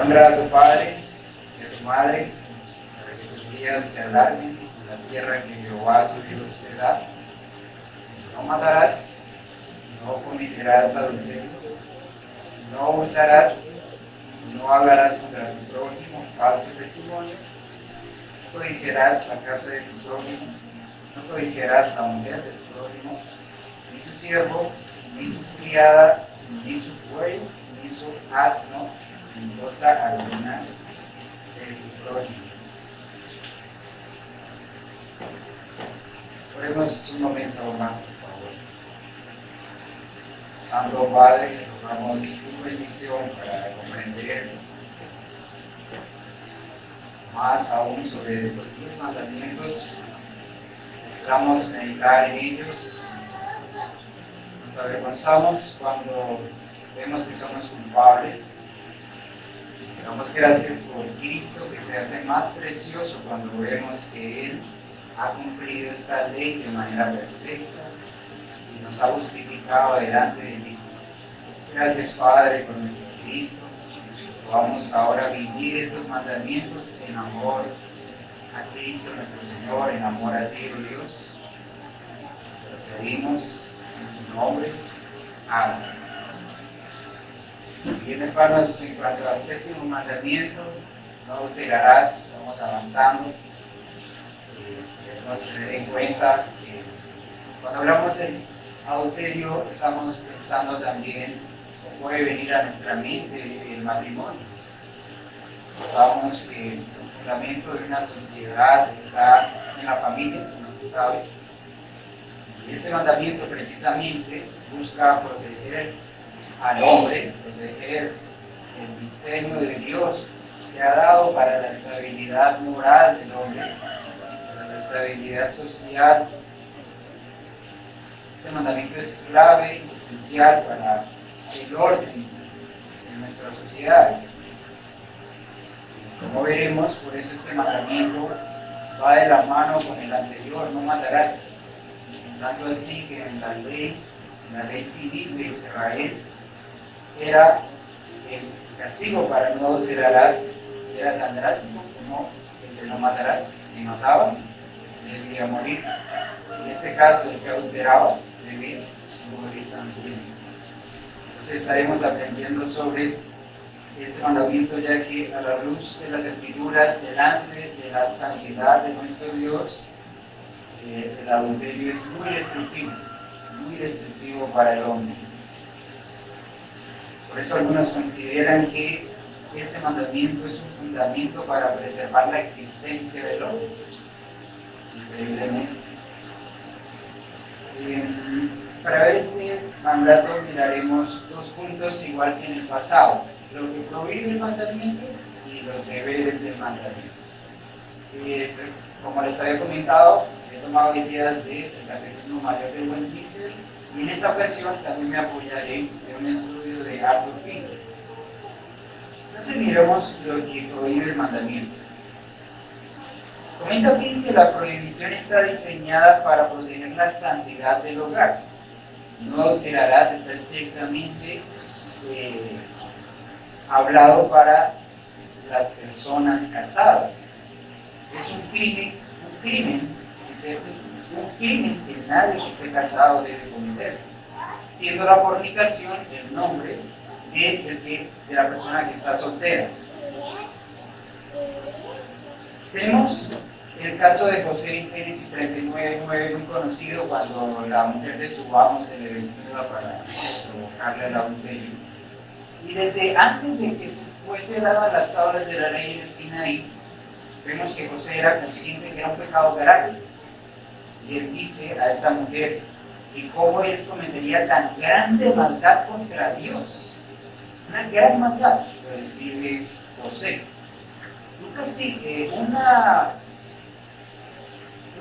Honra a tu padre y a tu madre, para que tus días se alarguen en la tierra que Jehová su Dios te da. No matarás, no cometerás adulterio, no hurtarás, no hablarás contra tu prójimo falso testimonio, no codiciarás la casa de tu prójimo, no codiciarás la mujer de tu prójimo, ni su siervo, ni su criada, ni su buey, ni su asno, ni cosa alguna de tu prójimo. Oremos un momento más, por favor. Santo Padre, rogamos tu bendición para comprender más aún sobre estos 10 mandamientos. Necesitamos meditar en ellos. Nos avergonzamos cuando vemos que somos culpables. Damos gracias por Cristo, que se hace más precioso cuando vemos que Él ha cumplido esta ley de manera perfecta y nos ha justificado delante de ti. Gracias, Padre, por nuestro Cristo. Vamos ahora a vivir estos mandamientos en amor a Cristo nuestro Señor, en amor a ti, Dios. Te lo pedimos en su nombre. Amén. Bien, hermanos, en cuanto al séptimo mandamiento, no adulterarás. Vamos avanzando. Debemos tener en cuenta que cuando hablamos del adulterio estamos pensando también cómo puede venir a nuestra mente el matrimonio. Sabemos que el fundamento de una sociedad está en la familia, como se sabe. Y este mandamiento precisamente busca proteger al hombre, proteger el diseño de Dios que ha dado para la estabilidad moral del hombre, para la estabilidad social. Este mandamiento es clave y esencial para el orden de nuestras sociedades. Como veremos, por eso este mandamiento va de la mano con el anterior: no matarás. Tanto así que en la ley civil de Israel, era el castigo para no adulterarás, era tan drástico como el de no matarás. Si mataban, debía morir. En este caso, el que adulteraba debía morir también. Entonces estaremos aprendiendo sobre este mandamiento, ya que a la luz de las Escrituras, delante de la santidad de nuestro Dios, el adulterio es muy destructivo para el hombre. Por eso algunos consideran que este mandamiento es un fundamento para preservar la existencia del hombre. Increíblemente. Para ver este mandato miraremos dos puntos igual que en el pasado: lo que prohíbe el mandamiento y los deberes del mandamiento. Como les había comentado, he tomado ideas del Catecismo Mayor de Westminster, y en esta ocasión también me apoyaré en un estudio de Arthur Pink. Entonces miremos lo que prohíbe el mandamiento. Comenta Pink que la prohibición está diseñada para proteger la santidad del hogar. No adulterarás está estrictamente hablado para las personas casadas. Es un crimen que nadie que esté casado debe cometer, siendo la fornicación el nombre de la persona que está soltera. Tenemos el caso de José en Génesis 39:9, muy conocido, cuando la mujer de su amo se le vestía para provocarle el adulterio. Y desde antes de que fuese dadas las tablas de la ley en el Sinaí, vemos que José era consciente que era un pecado grave. Y él dice a esta mujer que cómo él cometería tan grande maldad contra Dios. Una gran maldad, lo describe José.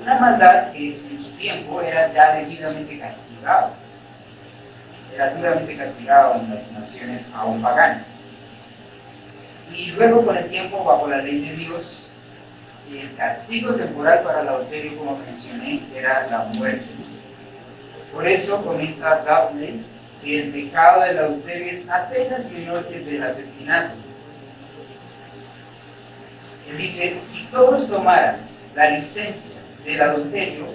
Una maldad que en su tiempo era ya debidamente castigada. Era duramente castigado en las naciones aún paganas. Y luego, con el tiempo, bajo la ley de Dios, el castigo temporal para el adulterio, como mencioné, era la muerte. Por eso comenta Doubtley que el pecado del adulterio es apenas menor que el del asesinato. Él dice, si todos tomaran la licencia del adulterio,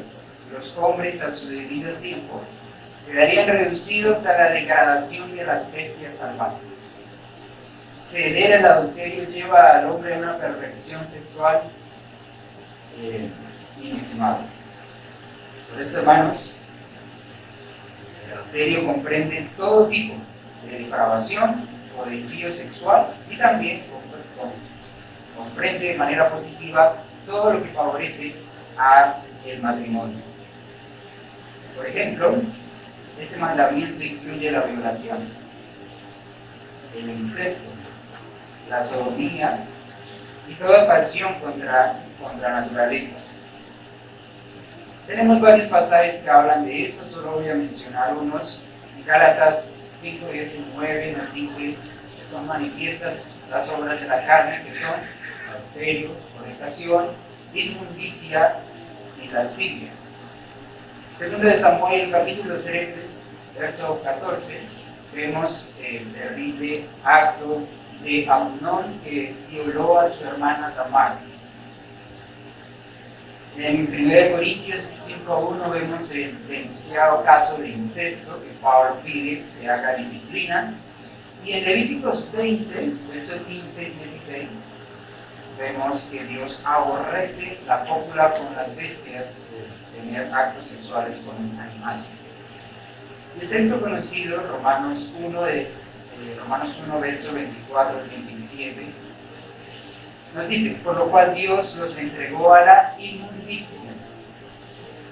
los hombres a su debido tiempo quedarían reducidos a la degradación de las bestias salvajes. Ceder el adulterio lleva al hombre a una perfección sexual inestimable. Por esto, hermanos, el adulterio comprende todo tipo de depravación o desvío sexual y también comprende de manera positiva todo lo que favorece al matrimonio. Por ejemplo, este mandamiento incluye la violación, el incesto, la sodomía y toda pasión contra naturaleza. Tenemos varios pasajes que hablan de esto, solo voy a mencionar unos. En Gálatas 5:19 nos dice que son manifiestas las obras de la carne, que son adulterio, fornicación, inmundicia y lascivia. Segundo de Samuel, capítulo 13, verso 14, vemos el terrible acto de Amnón que violó a su hermana Tamar. En 1 Corintios 5:1 vemos el denunciado caso de incesto que Pablo pide que se haga disciplina. Y en Levíticos 20, verso 15 y 16, vemos que Dios aborrece la cópula con las bestias de tener actos sexuales con un animal. El texto conocido, Romanos 1, verso 24 al 27, nos dice, por lo cual Dios los entregó a la inmundicia.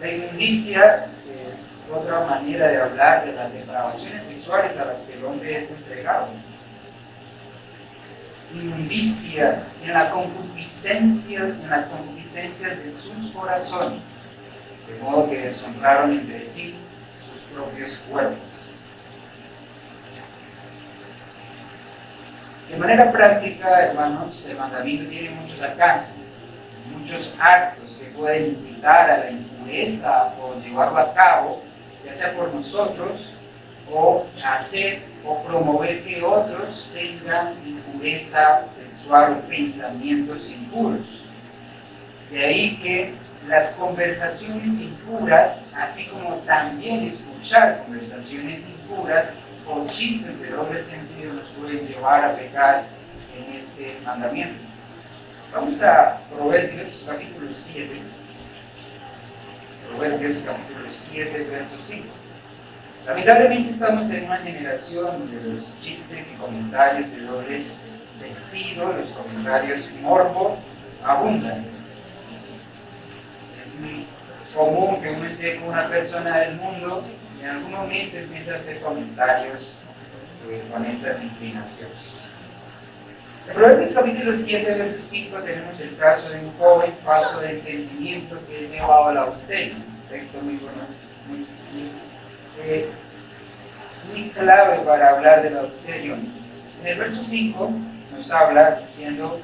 La inmundicia es otra manera de hablar de las depravaciones sexuales a las que el hombre es entregado. Inmundicia en las concupiscencias de sus corazones, de modo que deshonraron entre sí sus propios cuerpos. De manera práctica, hermanos, el mandamiento tiene muchos alcances, muchos actos que pueden incitar a la impureza o llevarlo a cabo, ya sea por nosotros, o hacer o promover que otros tengan impureza sexual o pensamientos impuros. De ahí que las conversaciones impuras, así como también escuchar conversaciones impuras o chistes de doble sentido, nos pueden llevar a pecar en este mandamiento. Vamos a Proverbios capítulo 7. Proverbios capítulo 7, verso 5. Lamentablemente estamos en una generación donde los chistes y comentarios de doble sentido, los comentarios morbo, abundan. Es muy común que uno esté con una persona del mundo y en algún momento empiece a hacer comentarios con estas inclinaciones. En Proverbios capítulo 7, verso 5 tenemos el caso de un joven falto de entendimiento que es llevado al adulterio. Un texto muy bueno, muy clave para hablar del adulterio. En el verso 5 nos habla diciendo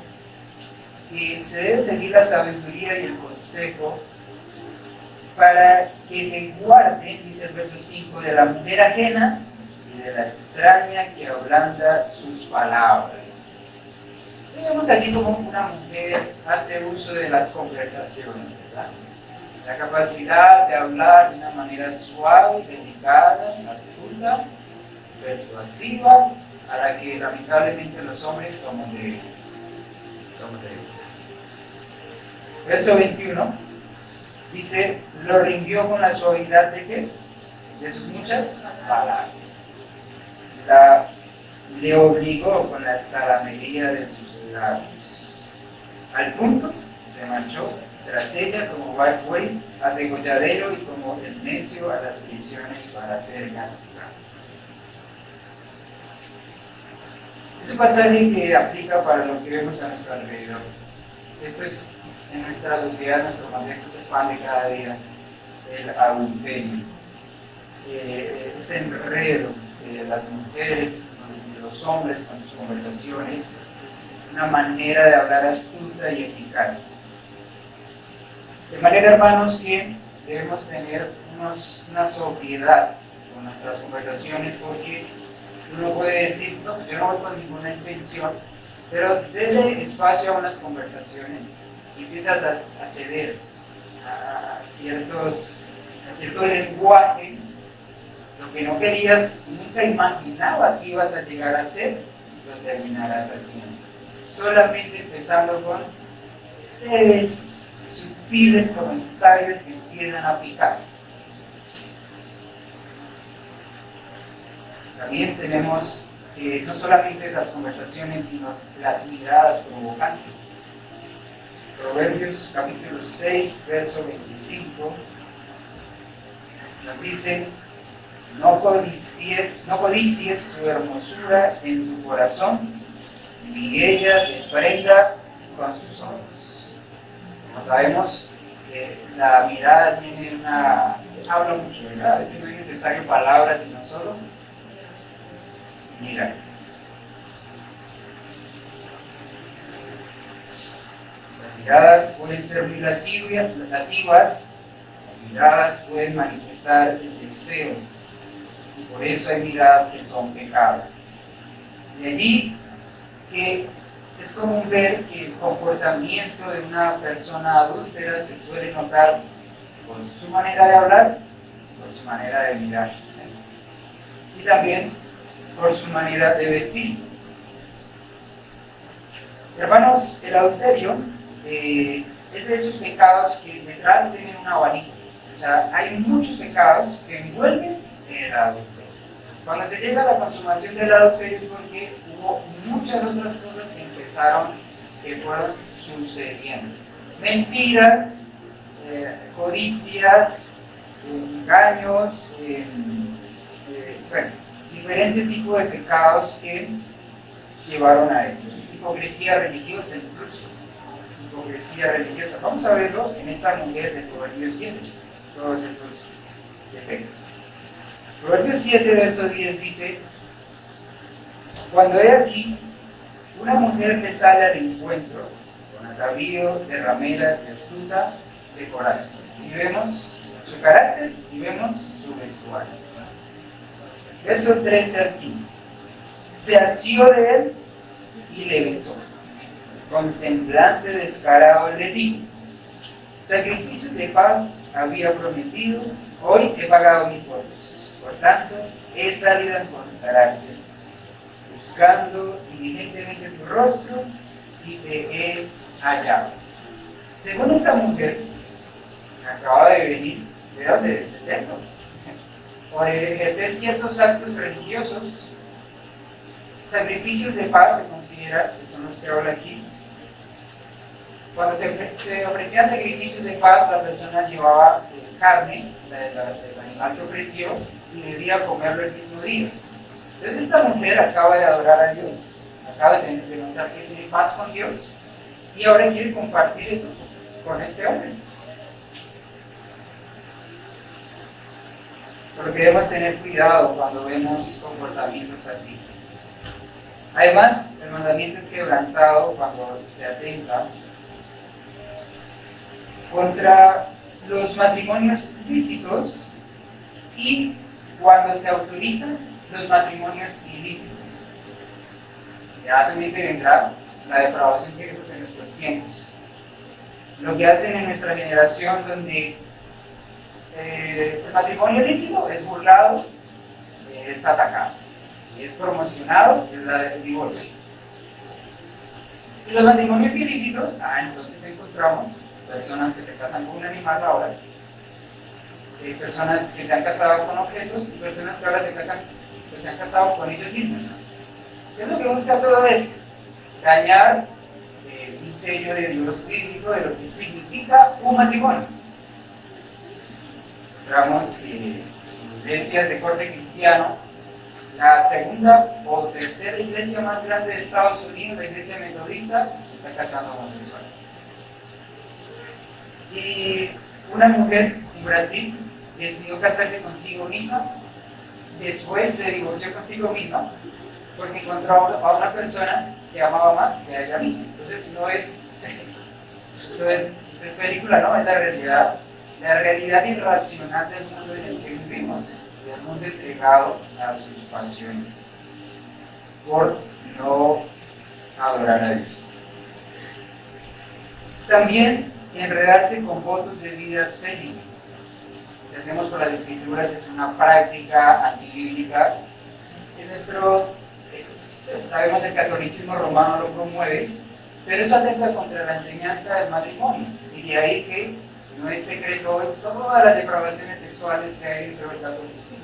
que se debe seguir la sabiduría y el consejo para que te guarden, dice el verso 5, de la mujer ajena y de la extraña que ablanda sus palabras. Vemos aquí como una mujer hace uso de las conversaciones, ¿verdad? La capacidad de hablar de una manera suave, delicada, astuta, persuasiva, a la que lamentablemente los hombres somos débiles. Verso 21 dice, lo rindió con la suavidad de ¿qué? De sus muchas palabras. Le obligó con la salamería de sus labios. Al punto se marchó tras ella como buey al degolladero y como el necio a las prisiones para ser castigado. Es un pasaje que aplica para lo que vemos a nuestro alrededor. Esto es en nuestra sociedad, nuestro contexto es el pan de cada día, el adulterio. Este enredo de las mujeres, de los hombres con sus conversaciones, una manera de hablar astuta y eficaz. De manera, hermanos, que debemos tener una sobriedad con nuestras conversaciones, porque uno puede decir, no, yo no voy con ninguna intención Pero desde espacio a unas conversaciones, si empiezas a ceder a cierto lenguaje, lo que no querías, nunca imaginabas que ibas a llegar a hacer, lo terminarás haciendo. Solamente empezando con leves, sutiles comentarios que empiezan a picar. También tenemos no solamente esas conversaciones, sino las miradas provocantes. Proverbios capítulo 6, verso 25, nos dice: no codicies su hermosura en tu corazón, ni ella te prenda con sus ojos. Como sabemos, la mirada tiene habla mucho, ¿verdad? A veces no es necesario palabras, sino solo mirar. Las miradas pueden ser muy lascivas, las miradas pueden manifestar el deseo, y por eso hay miradas que son pecado. De allí que es común ver que el comportamiento de una persona adúltera se suele notar por su manera de hablar, por su manera de mirar, y también por su manera de vestir. Hermanos, el adulterio es de esos pecados que detrás tienen un abanico. O sea, hay muchos pecados que envuelven el adulterio. Cuando se llega a la consumación del adulterio es porque hubo muchas otras cosas que fueron sucediendo. Mentiras, codicias, engaños, diferentes tipos de pecados que llevaron a esto. Hipocresía religiosa incluso. Hipocresía religiosa. Vamos a verlo en esta mujer de Proverbios 7, todos esos defectos. Proverbios 7, verso 10 dice: cuando he aquí, una mujer te sale al encuentro, con atavío de ramera, de astuta, de corazón. Y vemos su carácter y vemos su vestuario. Verso 13 al 15. Se asió de él y le besó. Con semblante descarado le dijo: sacrificios de paz había prometido, hoy he pagado mis votos. Por tanto, he salido a encontrarte, buscando diligentemente tu rostro, y te he hallado. Según esta mujer, que acaba de venir, ¿de dónde? Del templo, o de ejercer ciertos actos religiosos, sacrificios de paz se considera, que son los que habla aquí. Cuando se ofrecían sacrificios de paz, la persona llevaba carne del animal que ofreció y debía comerlo el mismo día. Entonces esta mujer acaba de adorar a Dios, acaba de demostrar que tiene paz con Dios y ahora quiere compartir eso con este hombre. Pero debemos tener cuidado cuando vemos comportamientos así. Además, el mandamiento es quebrantado cuando se atenta contra los matrimonios lícitos y cuando se autorizan los matrimonios ilícitos. Ya solamente vendrá la depravación que vemos en nuestros tiempos. Lo que hacen en nuestra generación, donde el matrimonio ilícito es burlado, es atacado, es promocionado, es la del divorcio. Y los matrimonios ilícitos, entonces encontramos personas que se casan con un animal ahora, personas que se han casado con objetos y personas que ahora se han casado con ellos mismos. ¿Qué es lo que busca todo esto? Dañar el diseño de Dios bíblico de lo que significa un matrimonio. Encontramos iglesias de corte cristiano, la segunda o tercera iglesia más grande de Estados Unidos, la iglesia metodista, está casando homosexuales. Y una mujer en Brasil decidió casarse consigo misma, después se divorció consigo misma, porque encontró a una persona que amaba más que a ella misma. Entonces, esto es película, ¿no? Es la realidad irracional del mundo en el que vivimos, del mundo entregado a sus pasiones, por no adorar a Dios. También enredarse con votos de vida seria. Entendemos por las Escrituras, es una práctica antibíblica. Sabemos el catolicismo romano lo promueve, pero eso atenta contra la enseñanza del matrimonio. Y de ahí que no es secreto hoy todas las depravaciones sexuales que hay dentro del catolicismo,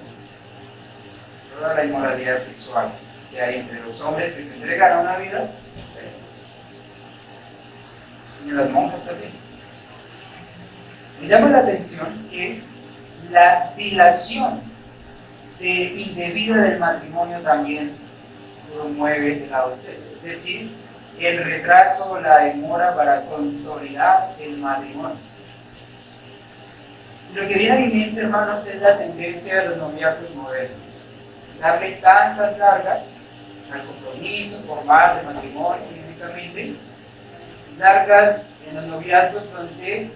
toda la inmoralidad sexual que hay entre los hombres que se entregan a una vida seria. Y las monjas también. Me llama la atención que la dilación indebida del matrimonio también promueve el adulterio, es decir, el retraso o la demora para consolidar el matrimonio. Lo que viene a mi mente, hermanos, es la tendencia de los noviazgos modernos, darle tantas largas al compromiso formal del matrimonio, únicamente largas en los noviazgos donde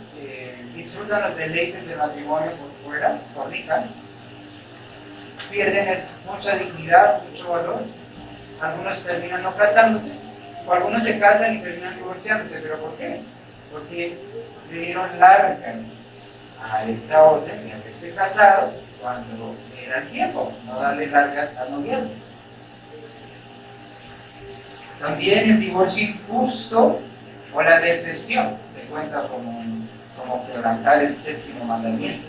disfrutan los deleites del matrimonio por fuera, fornican, pierden mucha dignidad, mucho valor. Algunos terminan no casándose, o algunos se casan y terminan divorciándose. ¿Pero por qué? Porque le dieron largas a esta orden de haberse casado cuando era el tiempo, no darle largas al noviazgo. También el divorcio injusto o la deserción se cuenta como quebrantar el séptimo mandamiento.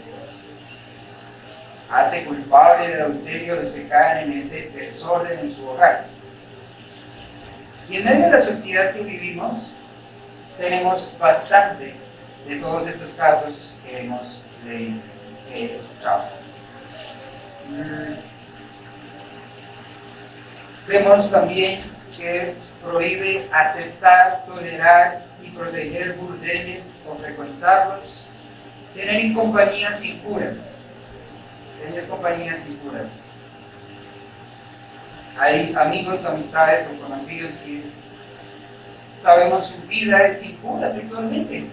Hace culpable de adulterio a los que caen en ese desorden en su hogar. Y en medio de la sociedad que vivimos, tenemos bastante de todos estos casos que hemos escuchado. Vemos también que prohíbe aceptar, tolerar y proteger burdeles o frecuentarlos, tener compañías impuras. Hay amigos, amistades o conocidos que sabemos su vida es impura sexualmente.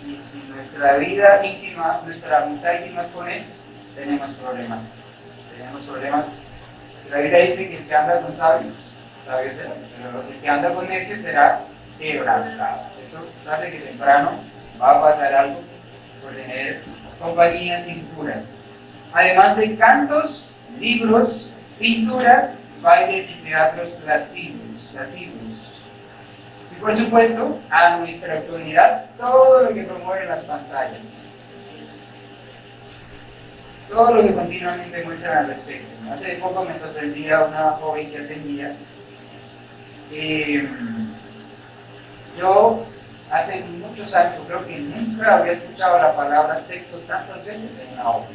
Y si nuestra vida íntima, nuestra amistad íntima es con él, tenemos problemas. La Biblia dice que el que anda con sabios, sabio será, pero el que anda con necios será quebrantado. Eso tarde que temprano va a pasar algo por tener compañías impuras. Además de cantos, libros, pinturas, bailes y teatros lascivos. Y por supuesto, a nuestra actualidad, todo lo que promueven las pantallas. Todo lo que continuamente muestran al respecto. Hace poco me sorprendía una joven que atendía. Yo, hace muchos años, yo creo que nunca había escuchado la palabra sexo tantas veces en una obra.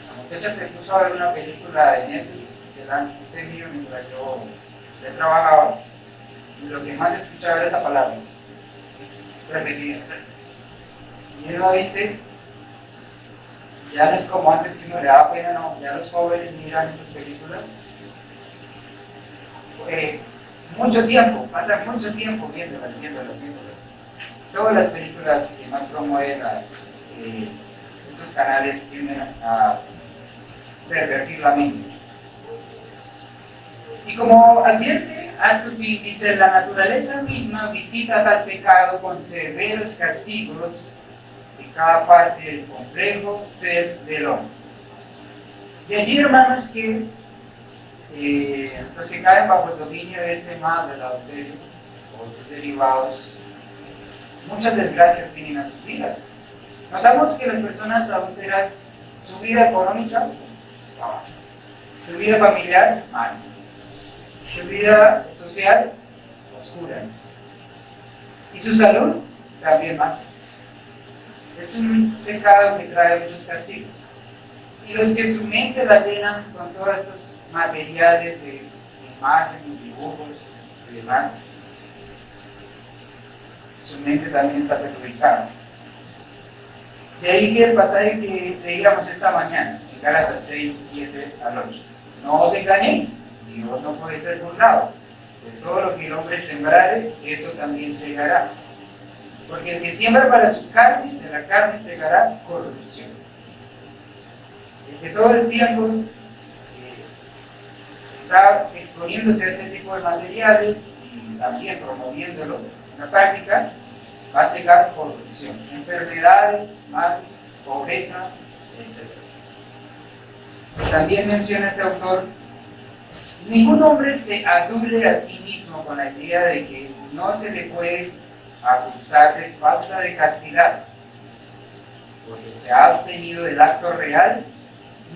La muchacha se puso a ver una película de Netflix, que la han tenido mientras yo trabajaba, y lo que más escuchaba era esa palabra, repetida. Y uno dice, ya no es como antes que uno le daba pena, no, ya los jóvenes miran esas películas. Pasan mucho tiempo viéndolas. Todas las películas que más promueven esos canales tienden a pervertir la mente. Y como advierte Altupi, dice, la naturaleza misma visita tal pecado con severos castigos en cada parte del complejo ser del hombre. De allí, hermanos, que los que caen bajo el dominio de este mal del adulterio o sus derivados, muchas desgracias vienen a sus vidas. Notamos que las personas adúlteras, su vida económica, su vida familiar, mal, su vida social, oscura, y su salud, también mal. Es un pecado que trae muchos castigos. Y los que su mente la llenan con todos estos materiales de imágenes, dibujos y demás, su mente también está perjudicada. De ahí que el pasaje que leíamos esta mañana, en Gálatas 6, 7 al 8. No os engañéis, Dios no puede ser burlado, pues todo lo que el hombre sembrare, eso también segará. Porque el que siembra para su carne, de la carne segará corrupción. El que todo el tiempo está exponiéndose a este tipo de materiales y también promoviéndolo en la práctica, va a cegar corrupción, enfermedades, mal, pobreza, etc. También menciona este autor: ningún hombre se adule a sí mismo con la idea de que no se le puede acusar de falta de castidad, porque se ha abstenido del acto real,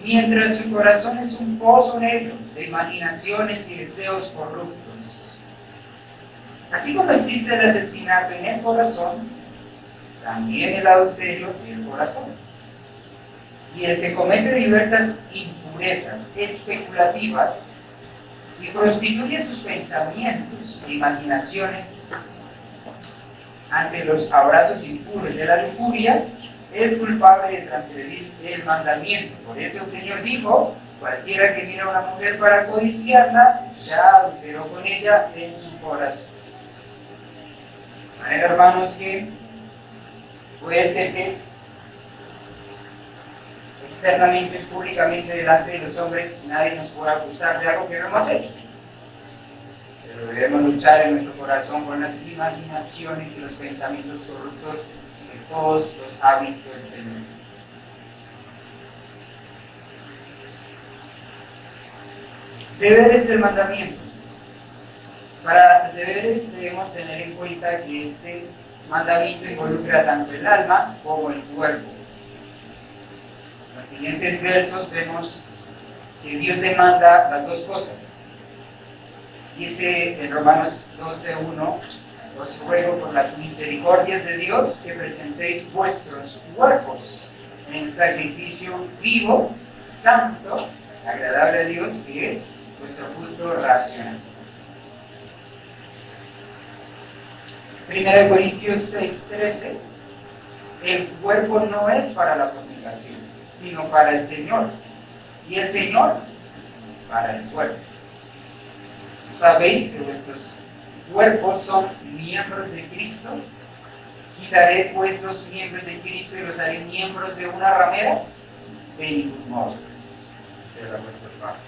mientras su corazón es un pozo negro de imaginaciones y deseos corruptos. Así como existe el asesinato en el corazón, también el adulterio en el corazón. Y el que comete diversas impurezas especulativas y prostituye sus pensamientos e imaginaciones ante los abrazos impuros de la lujuria, es culpable de transgredir el mandamiento. Por eso el Señor dijo: cualquiera que mira a una mujer para codiciarla, ya adulteró con ella en su corazón. De manera, hermanos, que puede ser que externamente, públicamente, delante de los hombres, nadie nos pueda acusar de algo que no hemos hecho. Pero debemos luchar en nuestro corazón con las imaginaciones y los pensamientos corruptos que todos los ha visto el Señor. Deberes del mandamiento. Para los deberes debemos tener en cuenta que este mandamiento involucra tanto el alma como el cuerpo. En los siguientes versos vemos que Dios demanda las dos cosas. Dice en Romanos 12:1: os ruego por las misericordias de Dios que presentéis vuestros cuerpos en sacrificio vivo, santo, agradable a Dios, que es vuestro culto racional. 1 Corintios 6:13: el cuerpo no es para la fornicación, sino para el Señor, y el Señor para el cuerpo. ¿Sabéis que vuestros cuerpos son miembros de Cristo? ¿Quitaré pues los miembros de Cristo y los haré miembros de una ramera? De ningún modo, será vuestro Padre.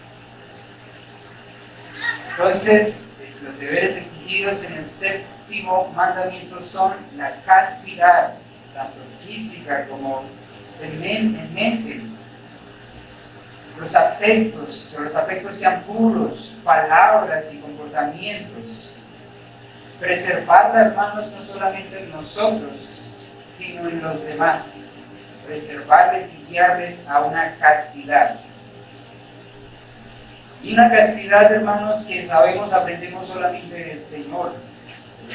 Entonces, los deberes exigidos en el séptimo mandamiento son la castidad, tanto física como en mente. Los afectos sean puros, palabras y comportamientos. Preservarla, hermanos, no solamente en nosotros, sino en los demás. Preservarles y guiarles a una castidad. Y una castidad, hermanos, que sabemos, aprendemos solamente del Señor.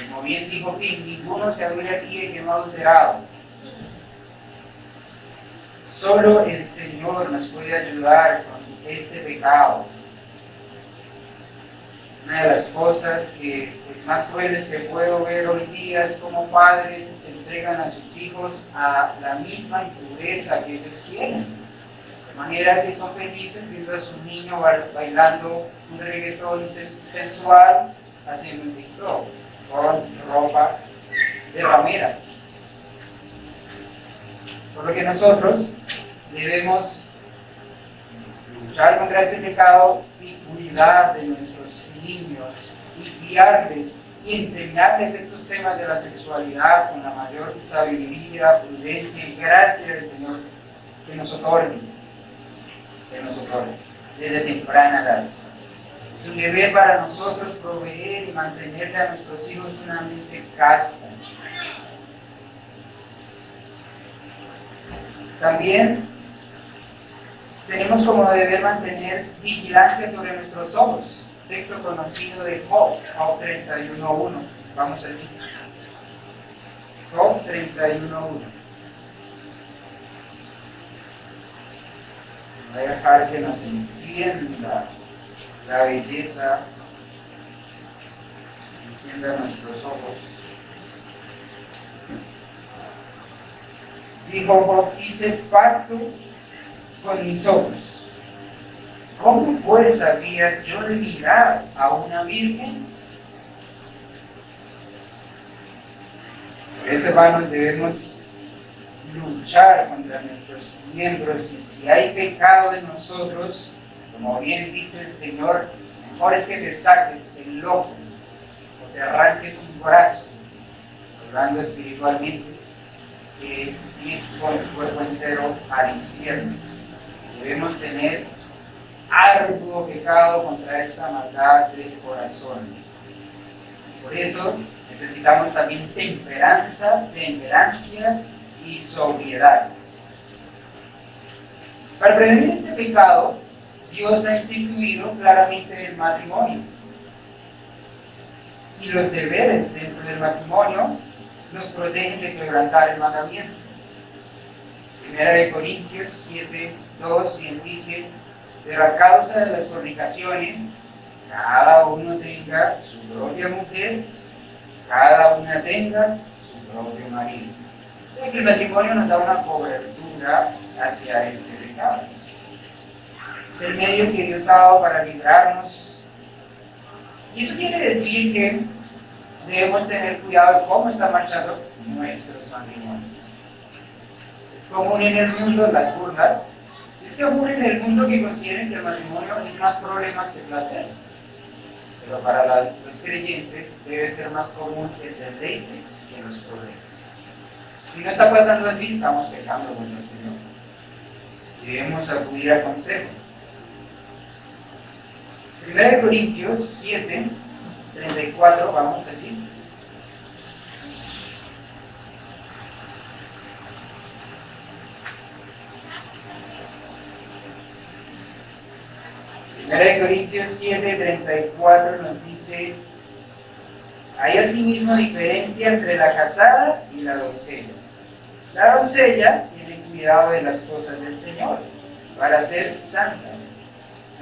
Como bien dijo Pim, ninguno se adule aquí de que no ha adulterado. Solo el Señor nos puede ayudar con este pecado. Una de las cosas más crueles que puedo ver hoy día es cómo padres se entregan a sus hijos a la misma impureza que ellos tienen. De manera que son felices viendo a su niño bailando un reggaetón sensual, haciendo un TikTok con ropa de ramera. Por lo que nosotros debemos luchar contra este pecado y cuidar de nuestros niños y guiarles y enseñarles estos temas de la sexualidad con la mayor sabiduría, prudencia y gracia del Señor que nos otorgue desde temprana edad. Es un deber para nosotros proveer y mantenerle a nuestros hijos una mente casta. También tenemos como deber mantener vigilancia sobre nuestros ojos. Texto conocido de Job 31:1. Vamos allí. Job 31:1. Voy a dejar que nos encienda la belleza, encienda nuestros ojos. Dijo Job: hice pacto con mis ojos. ¿Cómo pues había yo de mirar a una virgen? Por eso, hermanos, debemos luchar contra nuestros miembros, y si hay pecado en nosotros, como bien dice el Señor, mejor es que te saques el ojo, o te arranques un brazo, hablando espiritualmente, ir con el cuerpo entero al infierno. Debemos tener arduo pecado contra esta maldad del corazón. Por eso necesitamos también temperancia y sobriedad. Para prevenir este pecado, Dios ha instituido claramente el matrimonio. Y los deberes dentro del matrimonio nos protegen de quebrantar el mandamiento. 1 Corintios 7, 2 bien dice: pero a causa de las fornicaciones, cada uno tenga su propia mujer, cada una tenga su propio marido. O sea que el matrimonio nos da una cobertura hacia este pecado. Es el medio que Dios ha dado para librarnos. Y eso quiere decir que debemos tener cuidado de cómo están marchando nuestros matrimonios. Es común en el mundo las burlas. Es común en el mundo que consideren que el matrimonio es más problemas que placer. Pero para los creyentes debe ser más común el deleite que los problemas. Si no está pasando así, estamos pecando contra el Señor. Debemos acudir a consejo. 1 Corintios 7, 34, vamos allí. En Corintios 7, 34 nos dice: hay asimismo diferencia entre la casada y la doncella. La doncella tiene cuidado de las cosas del Señor, para ser santa,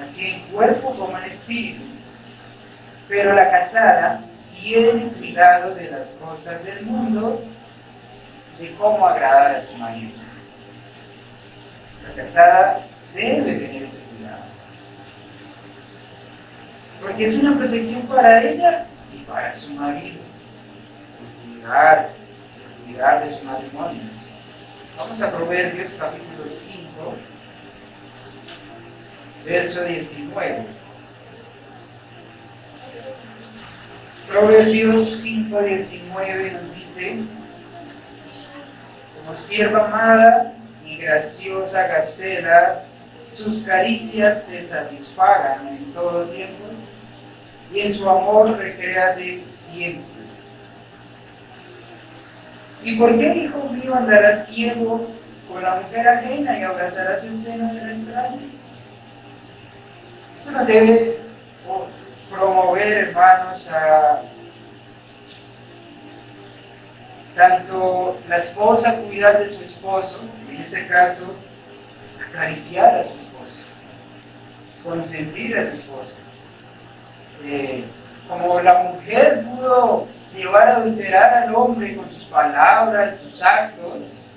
así en cuerpo como en espíritu. Pero la casada tiene cuidado de las cosas del mundo, de cómo agradar a su marido. La casada debe tener ese cuidado, porque es una protección para ella y para su marido, el cuidar de su matrimonio. Vamos a Proverbios capítulo 5, verso 19. Proverbios 5, 19 nos dice: como sierva amada y graciosa gacela, sus caricias te satisfagan en todo tiempo, y en su amor recréate siempre. ¿Y por qué, hijo mío, andarás ciego con la mujer ajena y abrazarás el seno de la extraña? Eso nos debe promover, hermanos, a tanto la esposa cuidar de su esposo, en este caso, acariciar a su esposo, consentir a su esposo. Como la mujer pudo llevar a adulterar al hombre con sus palabras, sus actos,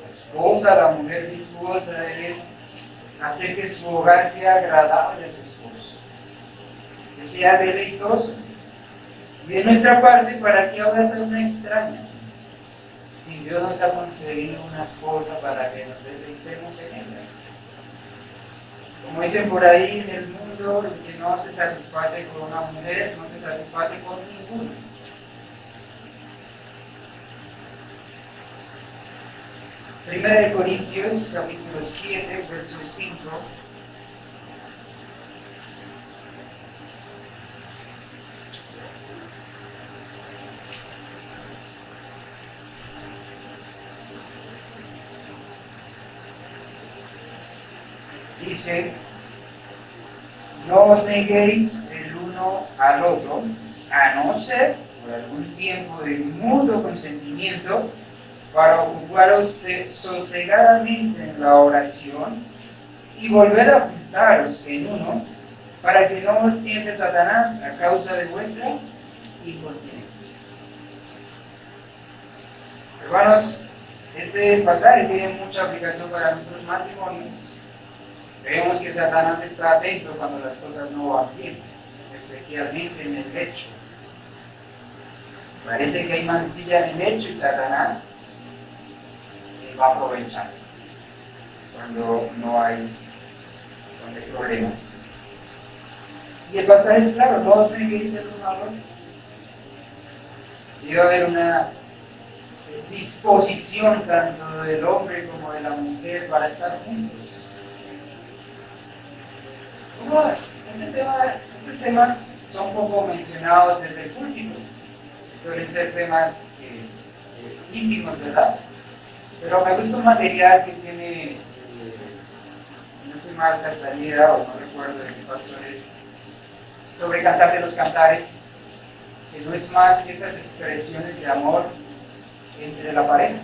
la esposa, la mujer virtuosa debe hacer que su hogar sea agradable a su esposo, que sea deleitoso. Y de nuestra parte, ¿para qué abrazar a una extraña? Si Dios nos ha concedido una esposa para que nos deleitemos en ella. Como dicen por ahí en el mundo, el que no se satisface con una mujer, no se satisface con ninguna. Primera de Corintios, capítulo 7, verso 5. Dice: no os neguéis el uno al otro, a no ser por algún tiempo de mutuo consentimiento, para ocuparos sosegadamente en la oración y volver a juntaros en uno, para que no os tiente Satanás a causa de vuestra incontinencia. Hermanos, este pasaje tiene mucha aplicación para nuestros matrimonios. Vemos que Satanás está atento cuando las cosas no van bien, especialmente en el lecho. Parece que hay mancilla en el lecho y Satanás va a aprovechar cuando hay problemas. Y el pasaje es claro: no os neguéis el uno al otro. debe haber una disposición tanto del hombre como de la mujer para estar juntos. Bueno, estos temas son poco mencionados desde el púlpito, suelen ser temas íntimos, ¿verdad? Pero me gusta un material que tiene, si no fui mal, Castañeda, o no recuerdo de qué pastor es, sobre Cantar de los Cantares, que no es más que esas expresiones de amor entre la pareja,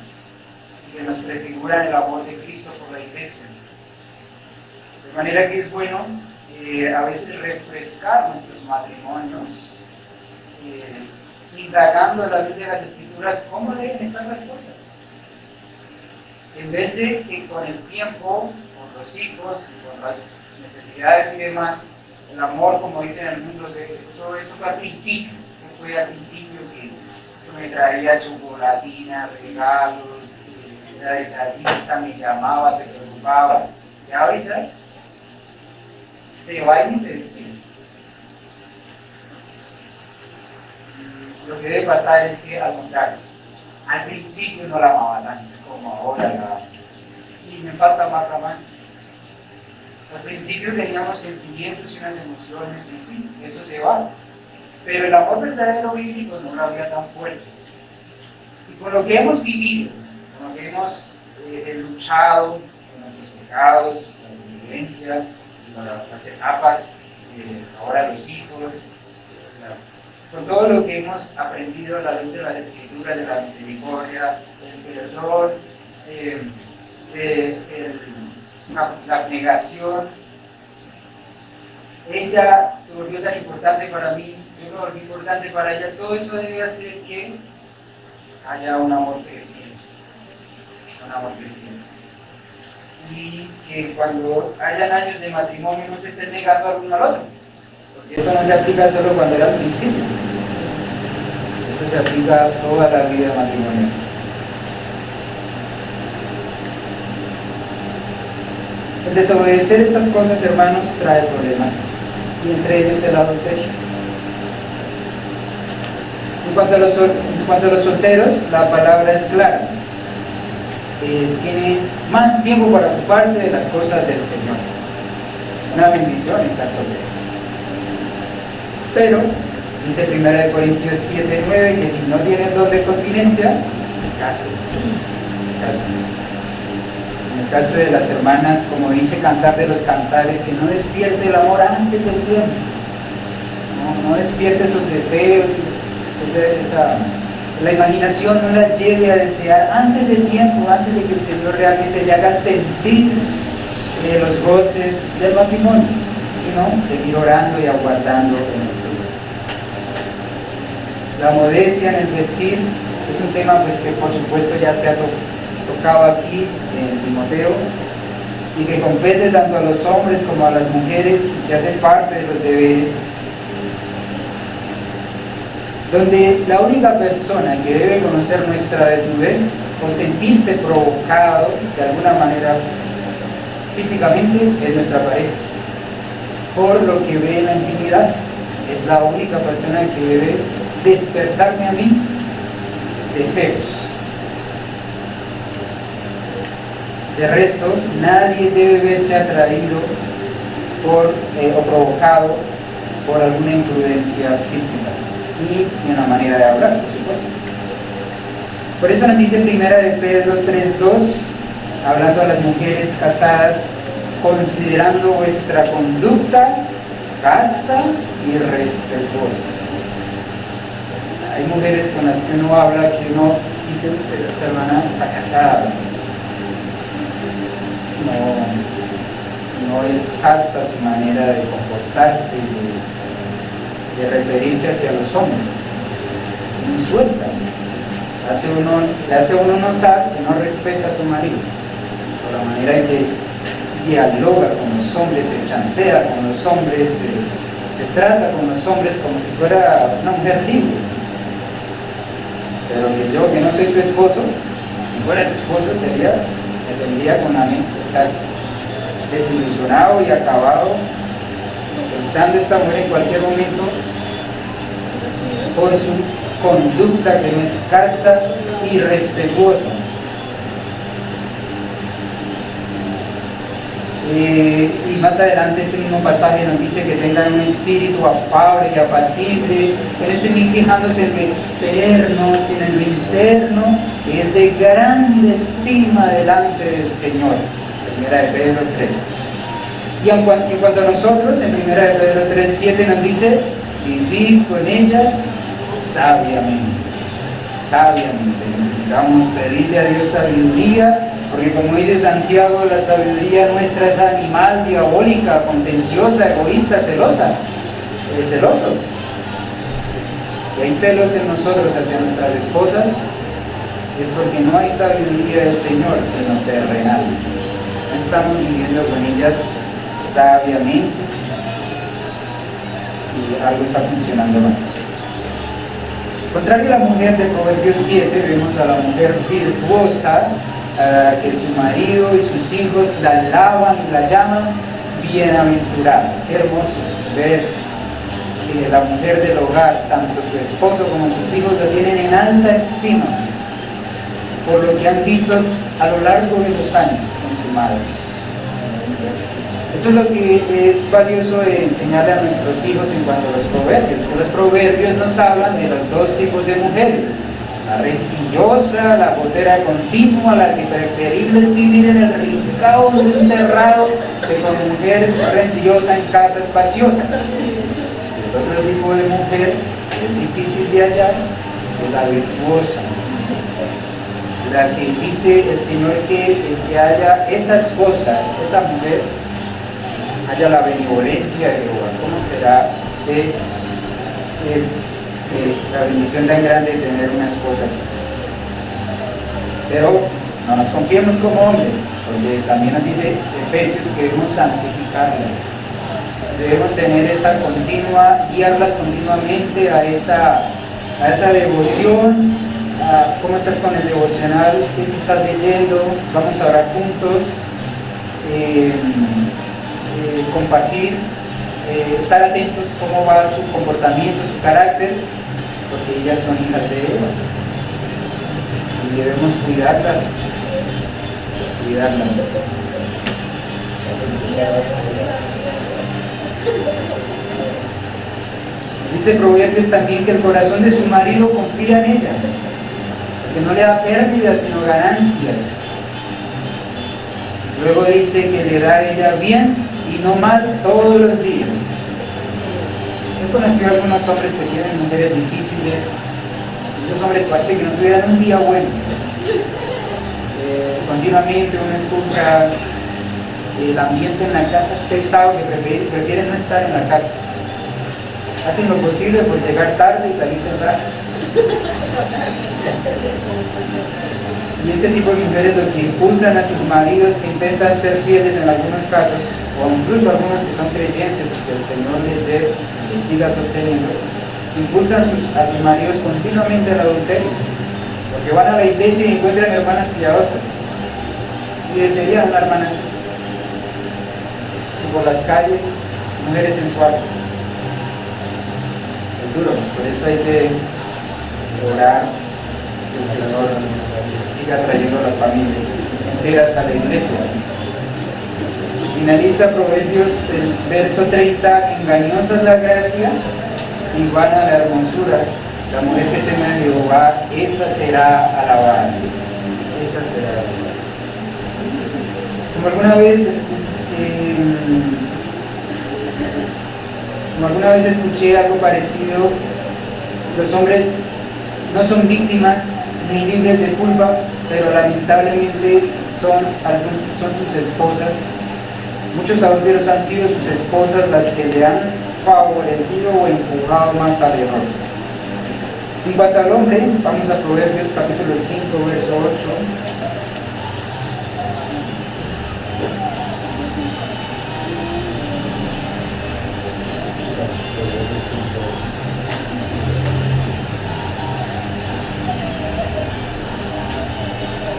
y que nos prefiguran el amor de Cristo por la iglesia. De manera que es bueno a veces refrescar nuestros matrimonios, indagando a la luz de las Escrituras cómo deben estar las cosas. En vez de que con el tiempo, con los hijos, con las necesidades y demás, el amor, como dicen en el mundo, eso fue al principio, que me traía chocolatina, regalos, era detallista, me llamaba, se preocupaba. Y ahorita se va y se despide. Lo que debe pasar es que, al contrario, al principio no la amaba tanto como ahora la amo. Y me falta más. Al principio teníamos sentimientos y unas emociones, y sí, eso se va. Pero el amor verdadero bíblico no lo había tan fuerte. Y con lo que hemos vivido, con lo que hemos luchado, con nuestros pecados, la violencia, las etapas, ahora los hijos, con todo lo que hemos aprendido a la luz de las Escrituras, de la misericordia, el perdón, la abnegación, ella se volvió tan importante para mí, yo me volví importante para ella. Todo eso debe hacer que haya un amor creciente, y que cuando hayan años de matrimonio no se estén negando al uno al otro, porque esto no se aplica solo cuando era al principio, esto se aplica a toda la vida matrimonial. El desobedecer estas cosas, hermanos, trae problemas, y entre ellos el adulterio. En cuanto a los solteros, la palabra es clara. Tiene más tiempo para ocuparse de las cosas del Señor. Una bendición estar solteros. Pero, dice 1 Corintios 7:9, que si no tienen don de continencia, cásense. En el caso de las hermanas, como dice Cantar de los Cantares, que no despierte el amor antes del tiempo. No despierte esos deseos, la imaginación no la lleve a desear antes del tiempo, antes de que el Señor realmente le haga sentir los goces del matrimonio, sino seguir orando y aguardando en el Señor. La modestia en el vestir es un tema pues, que por supuesto ya se ha tocado aquí en Timoteo, y que compete tanto a los hombres como a las mujeres, que hace parte de los deberes, donde la única persona que debe conocer nuestra desnudez o sentirse provocado de alguna manera físicamente es nuestra pareja, por lo que ve en la intimidad. Es la única persona que debe despertarme a mí deseos. De resto, nadie debe verse atraído o provocado por alguna imprudencia física, ni en la manera de hablar, por supuesto. Por eso nos dice 1 de Pedro 3:2, hablando a las mujeres casadas: considerando vuestra conducta casta y respetuosa. Hay mujeres con las que uno habla que uno dice, pero esta hermana está casada. No es casta su manera de comportarse y de referirse hacia los hombres. Es muy suelta. Le hace a uno notar que no respeta a su marido por la manera en que dialoga con los hombres, se chancea con los hombres, se trata con los hombres como si fuera una mujer libre. Pero que yo, que no soy su esposo, si fuera su esposo, me tendría con la mente desilusionado y acabado, pensando esta mujer en cualquier momento, por su conducta que no es casta y respetuosa. Y más adelante ese mismo pasaje nos dice que tengan un espíritu afable y apacible, que no estén fijándose en lo externo, sino en lo interno, que es de grande estima delante del Señor. Primera de Pedro 3. Y en cuanto a nosotros, en Primera de Pedro 3:7 nos dice, vivir con ellas sabiamente. Sabiamente. Necesitamos pedirle a Dios sabiduría, porque como dice Santiago, la sabiduría nuestra es animal, diabólica, contenciosa, egoísta, celosa. Celosos. Si hay celos en nosotros hacia nuestras esposas, es porque no hay sabiduría del Señor, sino terrenal. No estamos viviendo con ellas sabiamente y algo está funcionando mal. Contrario a la mujer de Proverbios 7, vemos a la mujer virtuosa, que su marido y sus hijos la alaban y la llaman bienaventurada. Qué hermoso ver que la mujer del hogar, tanto su esposo como sus hijos, lo tienen en alta estima por lo que han visto a lo largo de los años con su madre. Eso es lo que es valioso de enseñarle a nuestros hijos en cuanto a los proverbios, que los proverbios nos hablan de los dos tipos de mujeres: la rencillosa, la gotera continua, la que preferible es vivir en el rincón de un terrado que con mujer rencillosa en casa espaciosa. El otro tipo de mujer que es difícil de hallar es la virtuosa, la que dice el Señor que haya esa esposa, esa mujer, haya la benevolencia de Jehová. ¿Cómo será la bendición tan grande de tener una esposa así? Pero no nos confiemos como hombres, porque también nos dice Efesios que debemos santificarlas, debemos tener esa continua, guiarlas continuamente a esa devoción. ¿Cómo estás con el devocional? ¿Qué estás leyendo? Vamos a orar juntos, compartir, estar atentos cómo va su comportamiento, su carácter, porque ellas son hijas de Eva y debemos cuidarlas. Dice Proverbios también que el corazón de su marido confía en ella, que no le da pérdidas sino ganancias. Luego dice que le da a ella bien y no mal todos los días. He conocido a algunos hombres que tienen mujeres difíciles. Esos hombres parece que no tuvieran un día bueno. Continuamente uno escucha el ambiente en la casa es pesado, que prefieren no estar en la casa. Hacen lo posible por llegar tarde y salir temprano. Y este tipo de mujeres lo que impulsan a sus maridos, que intentan ser fieles en algunos casos, o incluso algunos que son creyentes, que el Señor les siga sosteniendo, impulsan a sus maridos continuamente al adulterio, porque van a la iglesia y encuentran hermanas piadosas y desearían una hermana así, y por las calles mujeres sensuales. Es duro, por eso hay que orar que el Señor siga trayendo a las familias enteras a la iglesia. Finaliza Proverbios el verso 30, engañosa es la gracia y vana la hermosura. La mujer que teme a Jehová, esa será alabada. Esa será alabada. Como alguna vez escuché algo parecido, los hombres no son víctimas ni libres de culpa, pero lamentablemente son sus esposas. Muchos adúlteros han sido sus esposas las que le han favorecido o empujado más al error. En cuanto al hombre, vamos a Proverbios capítulo 5, verso 8.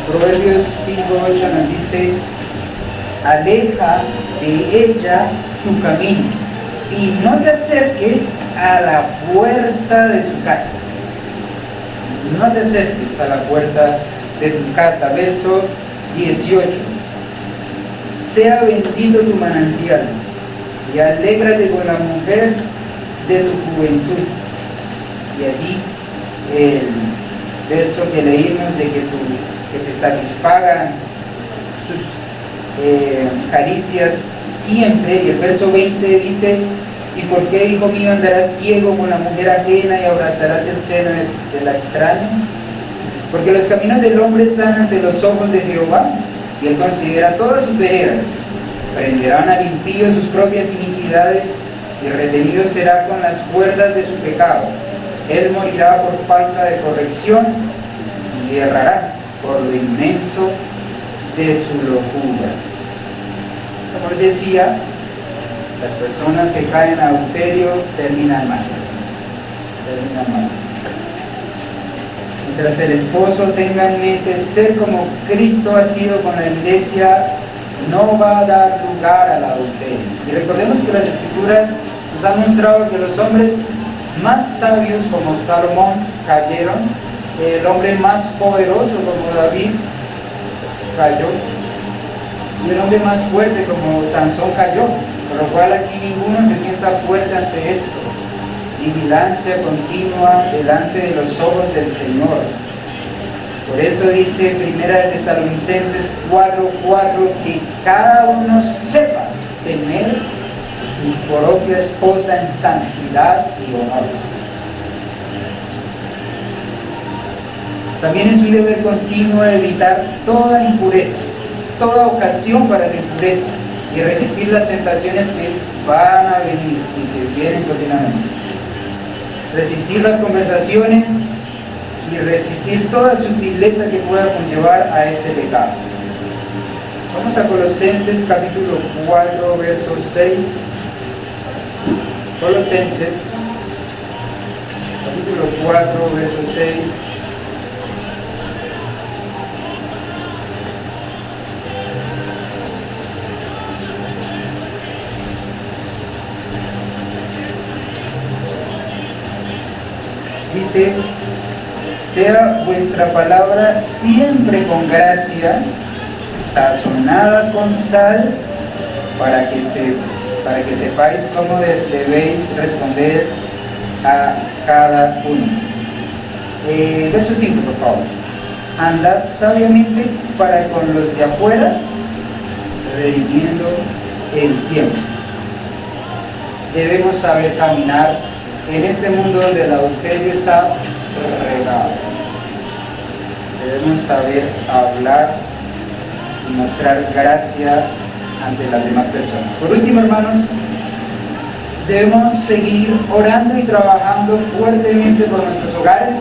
Proverbios 5:8 nos dice: aleja de ella tu camino y no te acerques a la puerta de su casa. no te acerques a la puerta de tu casa. Verso 18. Sea bendito tu manantial y alégrate con la mujer de tu juventud. Y allí el verso que leímos de que te satisfagan sus caricias siempre. Y el verso 20 dice: ¿y por qué, hijo mío, andarás ciego con la mujer ajena y abrazarás el seno de la extraña? Porque los caminos del hombre están ante los ojos de Jehová, y él considera todas sus veredas. Prenderán al impío sus propias iniquidades, y retenido será con las cuerdas de su pecado. Él morirá por falta de corrección, y errará por lo inmenso de su locura. Como les decía, las personas que caen en adulterio terminan mal. Mientras el esposo tenga en mente ser como Cristo ha sido con la iglesia, no va a dar lugar al adulterio. Y recordemos que las Escrituras nos han mostrado que los hombres más sabios como Salomón cayeron, el hombre más poderoso como David cayó, y el hombre más fuerte como Sansón cayó, por lo cual aquí ninguno se sienta fuerte ante esto. Vigilancia continua delante de los ojos del Señor. Por eso dice 1 Tesalonicenses 4:4 que cada uno sepa tener su propia esposa en santidad y honor. También es un deber continuo evitar toda impureza, toda ocasión para la impureza, y resistir las tentaciones que van a venir y que vienen continuamente. Resistir las conversaciones y resistir toda sutileza que pueda conllevar a este pecado. Vamos a Colosenses capítulo 4, verso 6. Colosenses capítulo 4, verso 6. Dice: sea vuestra palabra siempre con gracia, sazonada con sal, para que sepáis cómo debéis responder a cada uno. Verso 5, por favor. Andad sabiamente para con los de afuera, redimiendo el tiempo. Debemos saber caminar en este mundo donde el adulterio está regado. Debemos saber hablar y mostrar gracia ante las demás personas. Por último, hermanos, debemos seguir orando y trabajando fuertemente por nuestros hogares,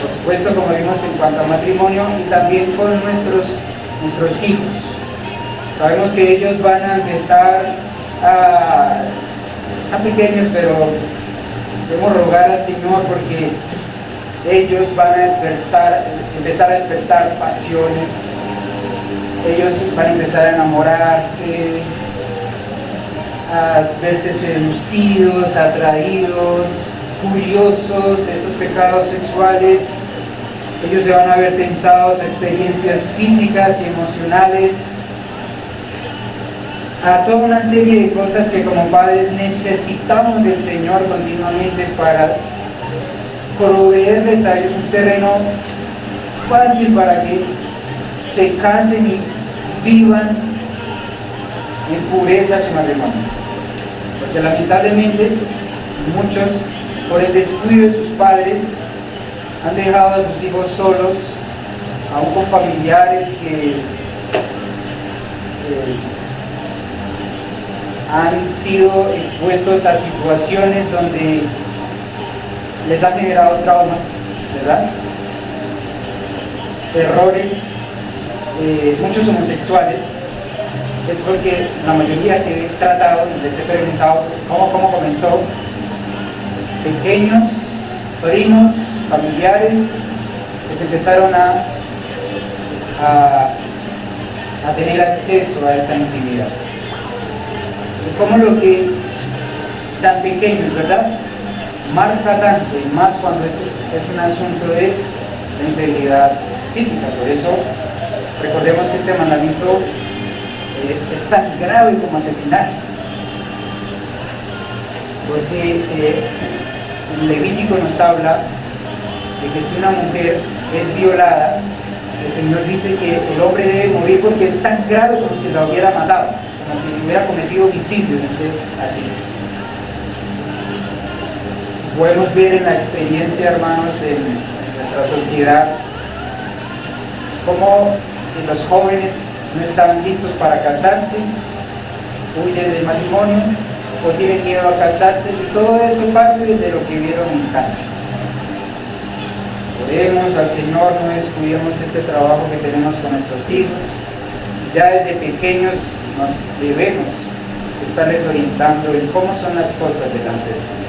por supuesto, como vimos en cuanto a matrimonio, y también con nuestros hijos. Sabemos que ellos van a empezar están pequeños, pero debemos rogar al Señor porque ellos van a empezar a despertar pasiones. Ellos van a empezar a enamorarse, a verse seducidos, atraídos, curiosos de estos pecados sexuales. Ellos se van a ver tentados a experiencias físicas y emocionales, a toda una serie de cosas que como padres necesitamos del Señor continuamente para proveerles a ellos un terreno fácil para que se casen y vivan en pureza su matrimonio. Porque lamentablemente muchos, por el descuido de sus padres, han dejado a sus hijos solos, aún con familiares que han sido expuestos a situaciones donde les han generado traumas, ¿verdad? Errores, muchos homosexuales. Es porque la mayoría que he tratado, les he preguntado cómo comenzó. Pequeños, primos, familiares, que se empezaron a tener acceso a esta intimidad. Y como lo que tan pequeños, ¿verdad?, marca tanto, y más cuando estos es un asunto de la integridad física. Por eso recordemos que este mandamiento es tan grave como asesinar, porque el Levítico nos habla de que si una mujer es violada, el Señor dice que el hombre debe morir porque es tan grave como si la hubiera matado, como si hubiera cometido homicidio, dice así. Podemos ver en la experiencia, hermanos, en nuestra sociedad, cómo los jóvenes no están listos para casarse, huyen del matrimonio o tienen miedo a casarse, y todo eso parte de lo que vieron en casa. Oremos al Señor, no descuidemos este trabajo que tenemos con nuestros hijos. Ya desde pequeños nos debemos estarles orientando en cómo son las cosas delante de Dios.